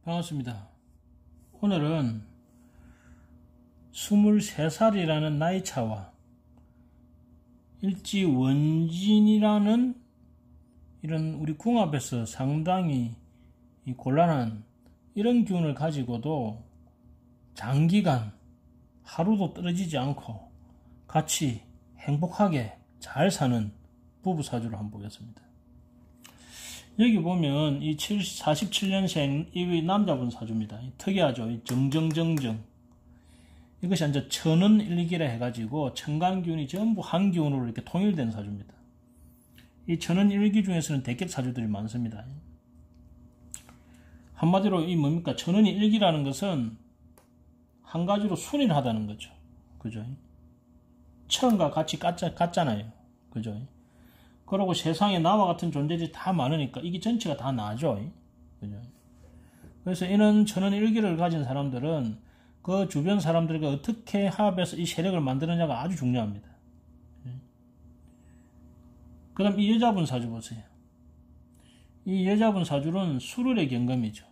반갑습니다. 오늘은 23살이라는 나이차와 일지원진이라는 이런 우리 궁합에서 상당히 곤란한 이런 기운을 가지고도 장기간 하루도 떨어지지 않고 같이 행복하게 잘 사는 부부 사주를 한번 보겠습니다. 여기 보면 이 47년생 이 남자분 사주입니다. 특이하죠. 이 정정정정. 이것이 이제 천원일기라 해가지고 천간기운이 전부 한 기운으로 이렇게 통일된 사주입니다. 이 천원일기 중에서는 대격 사주들이 많습니다. 한마디로 이 뭡니까? 천원일기라는 것은 한 가지로 순일하다는 거죠. 그죠? 천과 같이 같잖아요. 그죠? 그러고 세상에 나와 같은 존재들이 다 많으니까 이게 전체가 다 나죠. 그죠? 그래서 이런 천원일기를 가진 사람들은 그 주변 사람들과 어떻게 합해서 이 세력을 만드느냐가 아주 중요합니다. 그 다음 이 여자분 사주 보세요. 이 여자분 사주는 수월의 경금이죠.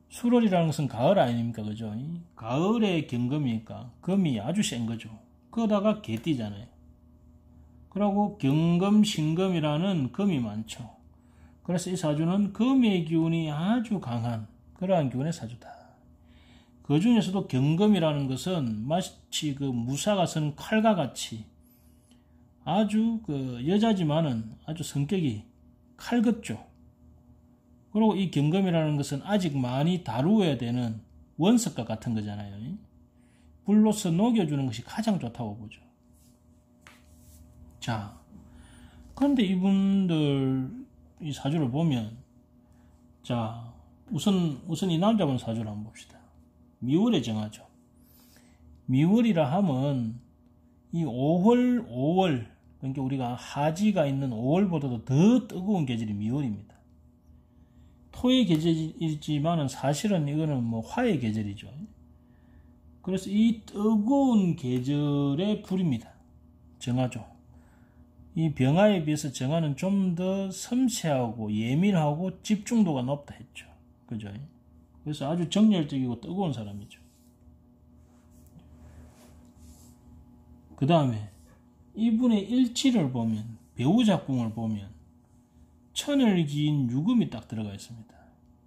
수월이라는 것은 가을 아닙니까? 그죠? 가을의 경금이니까 금이 아주 센 거죠. 그러다가 개띠잖아요. 그리고 경금, 신금이라는 금이 많죠. 그래서 이 사주는 금의 기운이 아주 강한 그러한 기운의 사주다. 그 중에서도 경금이라는 것은 마치 그 무사가 쓰는 칼과 같이 아주 그 여자지만은 아주 성격이 칼같죠. 그리고 이 경금이라는 것은 아직 많이 다루어야 되는 원석과 같은 거잖아요. 불로서 녹여주는 것이 가장 좋다고 보죠. 자, 그런데 이분들 이 사주를 보면, 자, 우선 이 남자분 사주를 한번 봅시다. 미월에 정하죠. 미월이라 하면 이 5월, 그러니까 우리가 하지가 있는 5월보다도 더 뜨거운 계절이 미월입니다. 토의 계절이지만은 사실은 이거는 뭐 화의 계절이죠. 그래서 이 뜨거운 계절의 불입니다. 정하죠. 이 병화에 비해서 정화는 좀 더 섬세하고 예민하고 집중도가 높다 했죠. 그죠? 그래서 아주 정열적이고 뜨거운 사람이죠. 그 다음에 이분의 일지를 보면, 배우작궁을 보면 천을기인 유금이 딱 들어가 있습니다.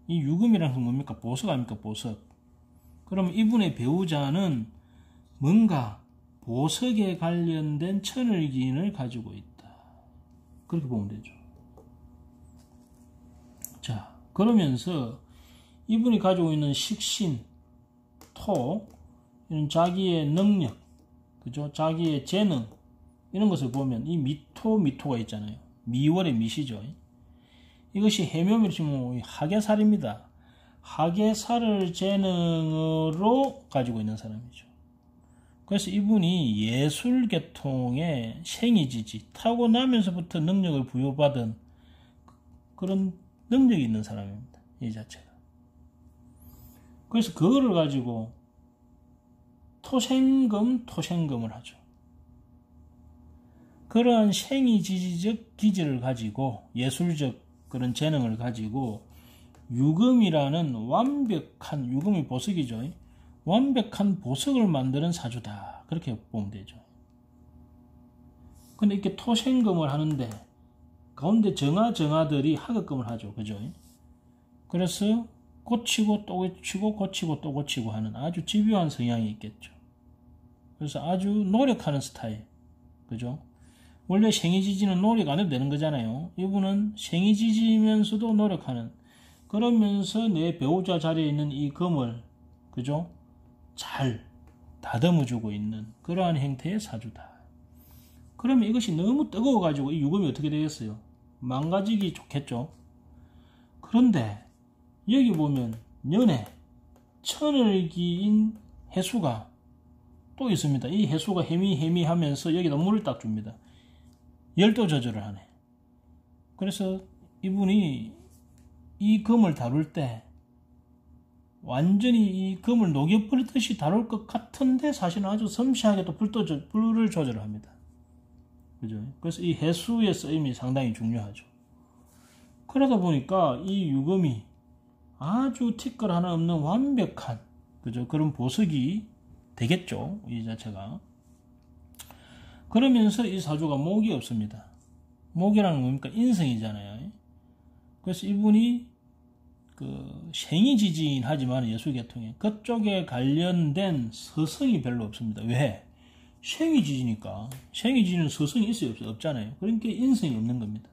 이 유금이라는 건 뭡니까? 보석 아닙니까? 보석. 그럼 이분의 배우자는 뭔가 보석에 관련된 천을기인을 가지고 있다. 그렇게 보면 되죠. 자, 그러면서 이분이 가지고 있는 식신, 토, 이런 자기의 능력, 그죠? 자기의 재능, 이런 것을 보면 이 미토가 있잖아요. 미월의 미시죠. 이것이 해묘미로 치면 하계살입니다. 하계살을 재능으로 가지고 있는 사람이죠. 그래서 이분이 예술계통의 생이지지, 타고나면서부터 능력을 부여받은 그런 능력이 있는 사람입니다. 이 자체가. 그래서 그거를 가지고 토생금을 하죠. 그러한 생이지지적 기질을 가지고 예술적 그런 재능을 가지고 유금이라는 완벽한, 유금이 보석이죠. 완벽한 보석을 만드는 사주다. 그렇게 보면 되죠. 근데 이렇게 토생금을 하는데 가운데 정화들이 하급금을 하죠. 그죠? 그래서 고치고 또 고치고 고치고 또 고치고 하는 아주 집요한 성향이 있겠죠. 그래서 아주 노력하는 스타일. 그죠? 원래 생이지지는 노력 안 해도 되는 거잖아요. 이분은 생이지지면서도 노력하는, 그러면서 내 배우자 자리에 있는 이 금을, 그죠? 잘 다듬어주고 있는 그러한 형태의 사주다. 그러면 이것이 너무 뜨거워가지고 이 유금이 어떻게 되겠어요? 망가지기 좋겠죠. 그런데 여기 보면 연에 천을기인 해수가 또 있습니다. 이 해수가 해미하면서 여기다 물을 딱 줍니다. 열도 조절을 하네. 그래서 이분이 이 금을 다룰 때 완전히 이 금을 녹여버리듯이 다룰 것 같은데 사실은 아주 섬세하게 또 불을 조절을 합니다. 그죠? 그래서 이 해수의 쓰임이 상당히 중요하죠. 그러다 보니까 이 유금이 아주 티끌 하나 없는 완벽한, 그죠? 그런 보석이 되겠죠. 이 자체가. 그러면서 이 사주가 목이 없습니다. 목이라는 뭡니까? 인성이잖아요. 그래서 이분이 그 생이지진하지만 예술계통에 그쪽에 관련된 서성이 별로 없습니다. 왜? 생이지지니까. 생이지는 서성이 있어요? 없잖아요. 그러니까 인성이 없는 겁니다.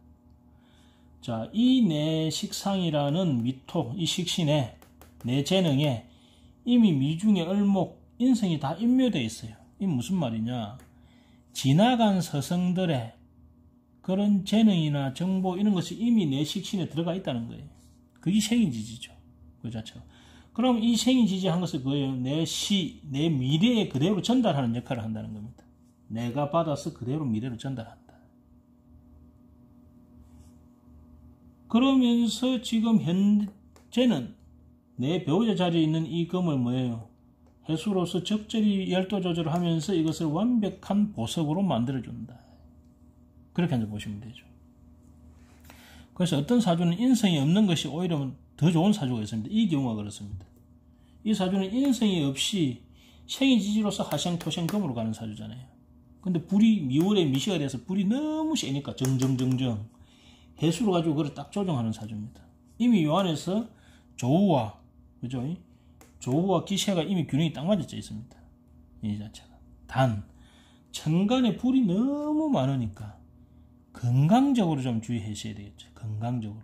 자, 이 내 식상이라는 위토, 이 식신에, 내 재능에 이미 미중의 을목, 인성이 다 인묘되어 있어요. 이 무슨 말이냐? 지나간 서성들의 그런 재능이나 정보 이런 것이 이미 내 식신에 들어가 있다는 거예요. 그게 생이지지죠. 그 자체가. 그럼 이 생이지지한 것을 그거예요. 내 미래에 그대로 전달하는 역할을 한다는 겁니다. 내가 받아서 그대로 미래로 전달한다. 그러면서 지금 현재는 내 배우자 자리에 있는 이 금을 뭐예요? 해수로서 적절히 열도 조절을 하면서 이것을 완벽한 보석으로 만들어준다. 그렇게 한번 보시면 되죠. 그래서 어떤 사주는 인성이 없는 것이 오히려 더 좋은 사주가 있습니다. 이 경우가 그렇습니다. 이 사주는 인성이 없이 생이지지로서 하생토생금으로 가는 사주잖아요. 근데 불이 미월에 미시가 돼서 불이 너무 세니까 정정정정 해수로 가지고 그걸 딱 조정하는 사주입니다. 이미 요 안에서 조우와, 그죠? 조우와 기세가 이미 균형이 딱 맞아져 있습니다. 이 자체가. 단, 천간에 불이 너무 많으니까 건강적으로 좀 주의하셔야 되겠죠. 건강적으로.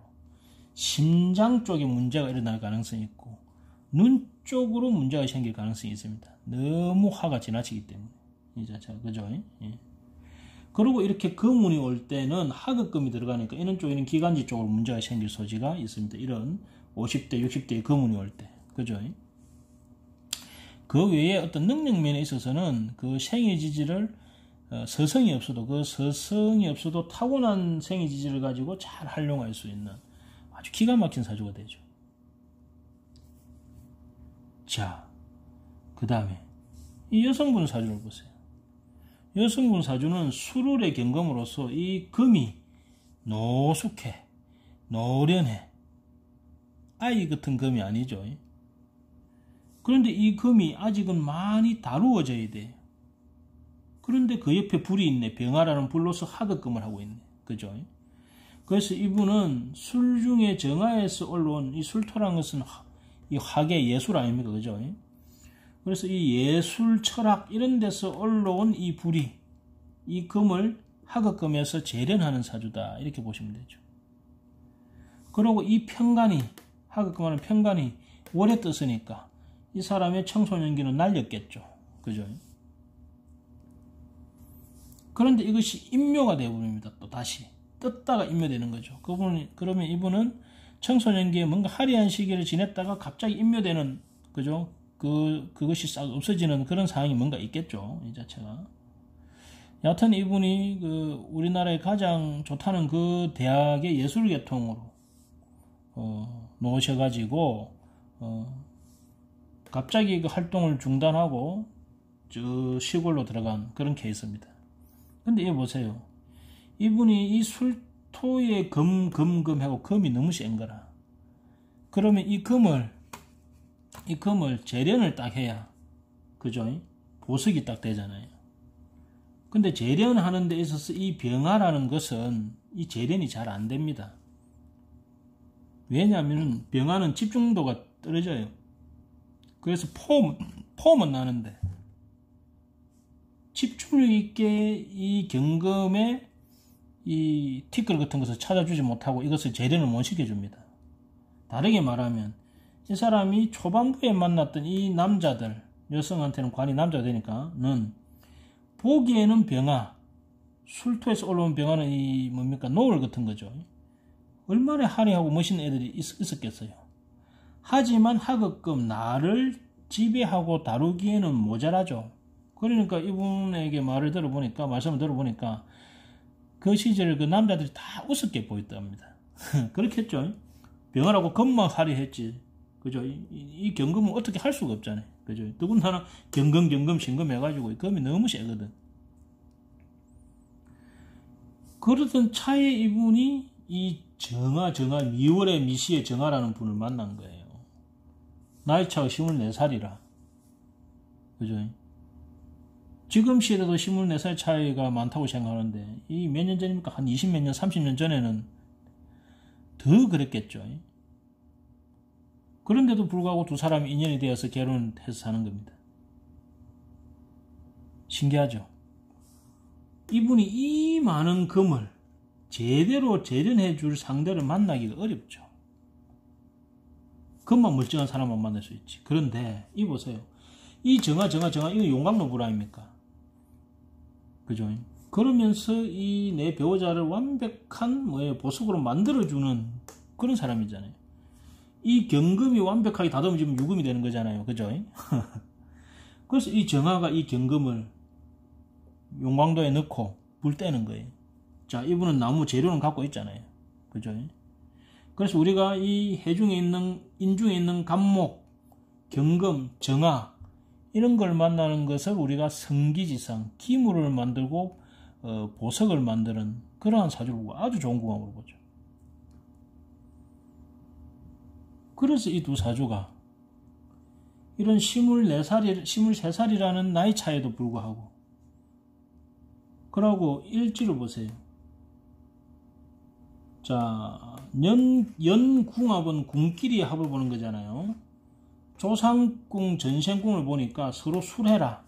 심장 쪽에 문제가 일어날 가능성이 있고, 눈 쪽으로 문제가 생길 가능성이 있습니다. 너무 화가 지나치기 때문에. 이 자체가. 그죠? 예. 그리고 이렇게 금운이 올 때는 하급금이 들어가니까 이런 쪽에는 기관지 쪽으로 문제가 생길 소지가 있습니다. 이런 50대, 60대의 금운이 올 때. 그죠? 그 외에 어떤 능력면에 있어서는 그 생이지지를 서성이 없어도 그 서성이 없어도 타고난 생이지지를 가지고 잘 활용할 수 있는 아주 기가 막힌 사주가 되죠. 자, 그 다음에 이 여성분 사주를 보세요. 여성분 사주는 수룰의 경금으로서 이 금이 노숙해, 노련해, 아이 같은 금이 아니죠. 그런데 이 금이 아직은 많이 다루어져야 돼요. 그런데 그 옆에 불이 있네. 병화라는 불로서 하급금을 하고 있네. 그죠? 그래서 이분은 술 중에 정화에서 올라온 이 술토라는 것은 이 화계 예술 아닙니까? 그죠? 그래서 이 예술, 철학 이런 데서 올라온 이 불이 이 금을 하급금에서 재련하는 사주다. 이렇게 보시면 되죠. 그리고 이 편간이, 하급금하는 편간이 월에 떴으니까 이 사람의 청소년기는 날렸겠죠. 그죠? 그런데 이것이 인묘가 되어버립니다. 또 다시 떴다가 인묘되는 거죠. 그러면 이분은 청소년기에 뭔가 화려한 시기를 지냈다가 갑자기 인묘되는, 그죠? 그것이 싹 없어지는 그런 상황이 뭔가 있겠죠. 이 자체가. 여하튼 이분이 우리나라에 가장 좋다는 그 대학의 예술계통으로 놓으셔가지고 갑자기 그 활동을 중단하고 저 시골로 들어간 그런 케이스입니다. 근데 이거 보세요. 이분이 이 술토의 금하고 금이 너무 센 거라. 그러면 이 금을 재련을 딱 해야, 그죠? 보석이 딱 되잖아요. 근데 재련하는 데 있어서 이 병화라는 것은 이 재련이 잘 안 됩니다. 왜냐하면 병화는 집중도가 떨어져요. 그래서 폼은 나는데 집중력 있게 이 경금의 이 티끌 같은 것을 찾아주지 못하고 이것을 재련을 못 시켜줍니다. 다르게 말하면 이 사람이 초반부에 만났던 이 남자들, 여성한테는 관이 남자가 되니까는 보기에는 병화, 술토에서 올라온 병화는 이 뭡니까? 노을 같은 거죠. 얼마나 화려하고 멋있는 애들이 있었겠어요. 하지만 하급금 나를 지배하고 다루기에는 모자라죠. 그러니까 이분에게 말씀을 들어보니까 그 시절 그 남자들이 다 우습게 보였답니다. 그렇겠죠. 병화라고 금만 화려했지. 그죠? 이 경금은 어떻게 할 수가 없잖아요. 그죠? 더군다나 경금, 신금 해가지고 금이 너무 세거든. 그러던 차에 이분이 이 정화, 미월의 미시의 정화라는 분을 만난 거예요. 나이차가 24살이라. 그죠? 지금 시에도 24살 차이가 많다고 생각하는데, 이 몇 년 전입니까? 한 20몇 년, 30년 전에는 더 그랬겠죠. 그런데도 불구하고 두 사람이 인연이 되어서 결혼해서 사는 겁니다. 신기하죠? 이분이 이 많은 금을 제대로 재련해 줄 상대를 만나기가 어렵죠. 금만 멀쩡한 사람만 만날 수 있지. 그런데 이 보세요. 이 정화 이거 용광로불 아닙니까? 그죠? 그러면서 이 내 배우자를 완벽한 보석으로 만들어주는 그런 사람이잖아요. 이 경금이 완벽하게 다듬어지면 유금이 되는 거잖아요. 그죠? 그래서 이 정화가 이 경금을 용광도에 넣고 불 떼는 거예요. 자, 이분은 나무 재료는 갖고 있잖아요. 그죠? 그래서 우리가 이 해중에 있는, 인중에 있는 간목, 경금, 정화, 이런 걸 만나는 것을 우리가 성기지상, 기물을 만들고 보석을 만드는 그러한 사주를 보고 아주 좋은 궁합으로 보죠. 그래서 이 두 사주가 이런 23살이라는 나이 차에도 불구하고, 그러고 일지를 보세요. 자, 연궁합은 궁끼리 합을 보는 거잖아요. 조상궁, 전생궁을 보니까 서로 술해라.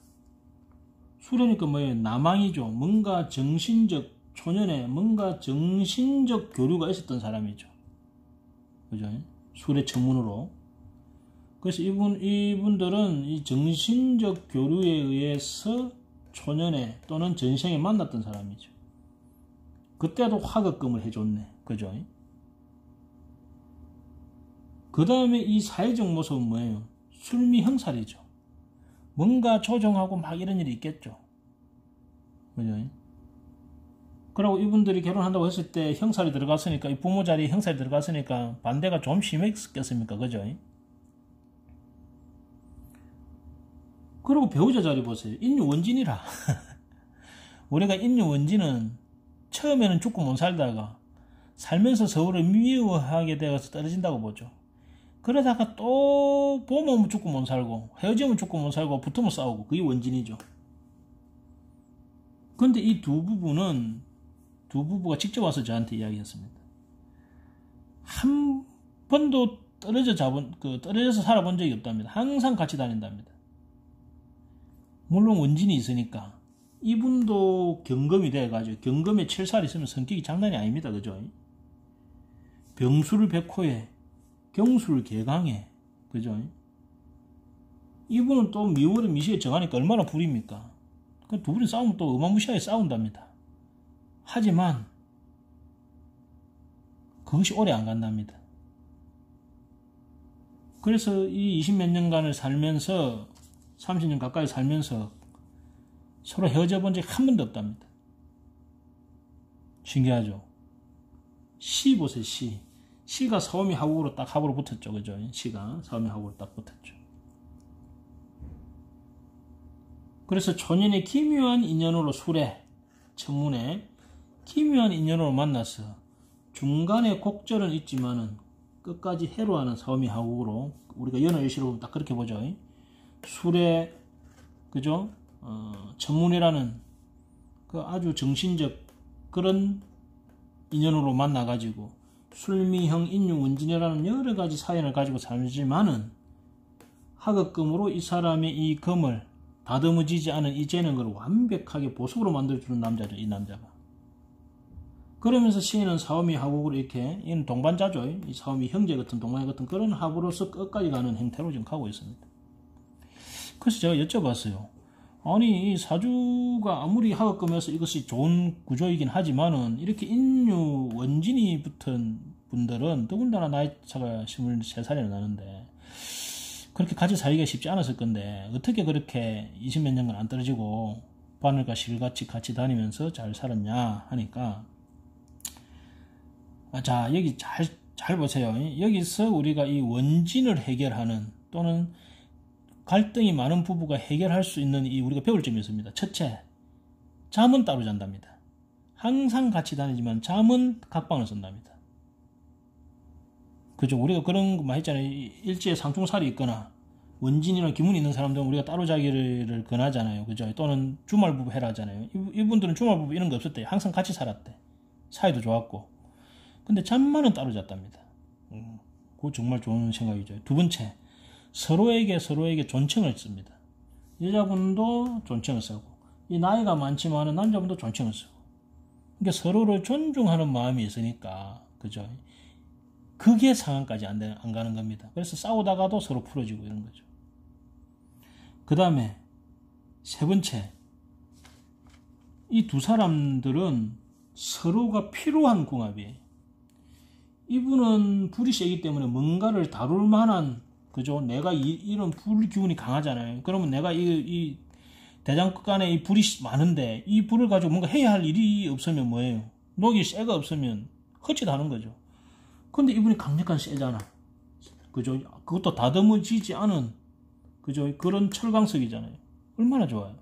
술해니까 뭐예요? 남왕이죠. 뭔가 정신적, 초년에 뭔가 정신적 교류가 있었던 사람이죠. 그죠? 술의 전문으로. 그래서 이분들은 이 정신적 교류에 의해서 초년에 또는 전생에 만났던 사람이죠. 그때도 화급금을 해줬네. 그죠? 그 다음에 이 사회적 모습은 뭐예요? 술미형살이죠. 뭔가 조정하고 막 이런 일이 있겠죠. 그죠? 그리고 이분들이 결혼한다고 했을 때 형살이 들어갔으니까, 이 부모 자리에 형살이 들어갔으니까 반대가 좀 심했겠습니까? 그죠? 그리고 배우자 자리 보세요. 인유원진이라. 우리가 인유원진은 처음에는 죽고 못 살다가 살면서 서로를 미워하게 되어서 떨어진다고 보죠. 그러다가 또 보면 죽고 못 살고, 헤어지면 죽고 못 살고, 붙으면 싸우고, 그게 원진이죠. 근데 이 두 부부가 직접 와서 저한테 이야기했습니다. 한 번도 떨어져서 살아본 적이 없답니다. 항상 같이 다닌답니다. 물론 원진이 있으니까. 이분도 경금이 돼가지고, 경금에 7살 있으면 성격이 장난이 아닙니다. 그죠? 병수를 백호에, 경수를 개강에, 그죠? 이분은 또 미월에 미시에 정하니까 얼마나 불입니까? 그 두 분이 싸우면 또 어마무시하게 싸운답니다. 하지만 그것이 오래 안 간답니다. 그래서 이 20몇 년간을 살면서, 30년 가까이 살면서 서로 헤어져 본 적이 한 번도 없답니다. 신기하죠? 시 보세요. 시가 사오미 하국으로 딱 합으로 붙었죠. 그죠? 시가 사오미 하국으로 딱 붙었죠. 그래서 초년의 기묘한 인연으로 술에, 천문에 기묘한 인연으로 만나서 중간에 곡절은 있지만은 끝까지 해로하는 사오미 하국으로, 우리가 연어일시로 보면 딱 그렇게 보죠. 술에, 그죠? 천문이라는 그 아주 정신적 그런 인연으로 만나가지고 술미형, 인유, 원진이라는 여러가지 사연을 가지고 살지만은 하급금으로 이 사람의 이 금을 다듬어지지 않은 이 재능을 완벽하게 보석으로 만들어주는 남자죠. 이 남자가. 그러면서 시인은 사오미 하국으로 이렇게, 이는 동반자죠. 이 사오미 형제 같은, 동반자 같은 그런 합으로서 끝까지 가는 형태로 지금 가고 있습니다. 그래서 제가 여쭤봤어요. 아니, 이 사주가 아무리 하급금에서 이것이 좋은 구조이긴 하지만은 이렇게 인유, 원진이 붙은 분들은 더군다나 나이차가 23살이나 나는데 그렇게 같이 살기가 쉽지 않았을 건데 어떻게 그렇게 20몇 년간 안 떨어지고 바늘과 실같이 같이 다니면서 잘 살았냐 하니까, 자, 여기 잘 보세요. 여기서 우리가 이 원진을 해결하는, 또는 갈등이 많은 부부가 해결할 수 있는 우리가 배울 점이 있습니다. 첫째, 잠은 따로 잔답니다. 항상 같이 다니지만 잠은 각방을 쓴답니다. 그죠? 우리가 그런 거 많이 했잖아요. 일지에 상충살이 있거나 원진이나 기문이 있는 사람들은 우리가 따로 자기를 권하잖아요. 그죠? 또는 주말부부 해라 하잖아요. 이분들은 주말부부 이런 거 없었대요. 항상 같이 살았대. 사이도 좋았고. 근데 잠만은 따로 잤답니다. 그거 정말 좋은 생각이죠. 두 번째, 서로에게 존칭을 씁니다. 여자분도 존칭을 쓰고, 이 나이가 많지만은 남자분도 존칭을 쓰고. 그러니까 서로를 존중하는 마음이 있으니까, 그죠? 그게 상황까지 안 가는 겁니다. 그래서 싸우다가도 서로 풀어지고 이런 거죠. 그 다음에 세 번째, 이 두 사람들은 서로가 필요한 궁합이에요. 이분은 불이 세기 때문에 뭔가를 다룰 만한, 그죠? 내가 이런 불 기운이 강하잖아요. 그러면 내가 이 대장끝 간에 이 불이 많은데 이 불을 가지고 뭔가 해야 할 일이 없으면 뭐예요? 녹이 쇠가 없으면 헛짓하는 거죠. 근데 이분이 강력한 쇠잖아. 그죠? 그것도 다듬어지지 않은, 그죠? 그런 철강석이잖아요. 얼마나 좋아요.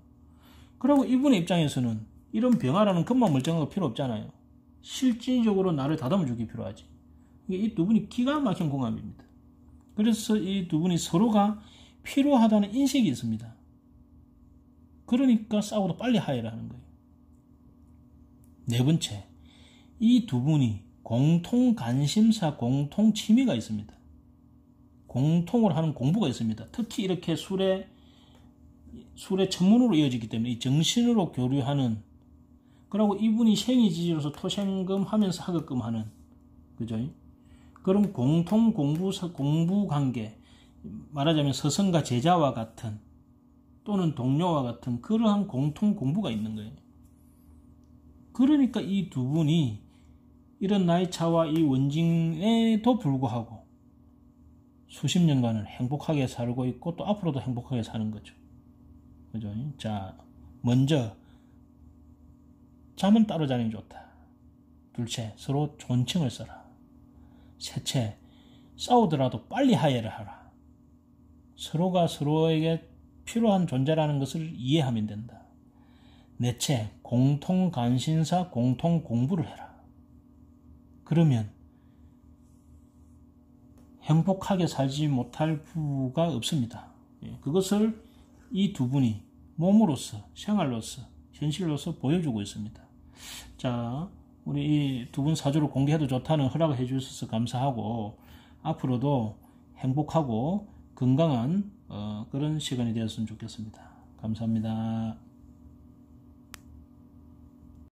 그리고 이분의 입장에서는 이런 병아라는 금방 멀쩡한 거 필요 없잖아요. 실질적으로 나를 다듬어주기 필요하지. 이 두 분이 기가 막힌 궁합입니다. 그래서 이 두 분이 서로가 필요하다는 인식이 있습니다. 그러니까 싸우도 빨리 화해를 하는 거예요. 네 번째, 이 두 분이 공통 관심사, 공통 취미가 있습니다. 공통으로 하는 공부가 있습니다. 특히 이렇게 술의 천문으로 이어지기 때문에 이 정신으로 교류하는, 그리고 이분이 생이지지로서 토생금 하면서 하급금 하는, 그죠? 그럼 공통 공부 관계, 말하자면 스승과 제자와 같은 또는 동료와 같은 그러한 공통 공부가 있는 거예요. 그러니까 이 두 분이 이런 나이 차와 이 원징에도 불구하고 수십 년간을 행복하게 살고 있고 또 앞으로도 행복하게 사는 거죠. 그죠? 자, 먼저 잠은 따로 자는 게 좋다. 둘째, 서로 존칭을 써라. 셋째, 싸우더라도 빨리 화해를 하라. 서로가 서로에게 필요한 존재라는 것을 이해하면 된다. 넷째, 공통 관심사, 공통 공부를 해라. 그러면 행복하게 살지 못할 부부가 없습니다. 그것을 이 두 분이 몸으로서, 생활로서, 현실로서 보여주고 있습니다. 자, 우리 이 두 분 사주를 공개해도 좋다는 허락을 해주셔서 감사하고, 앞으로도 행복하고 건강한 그런 시간이 되었으면 좋겠습니다. 감사합니다.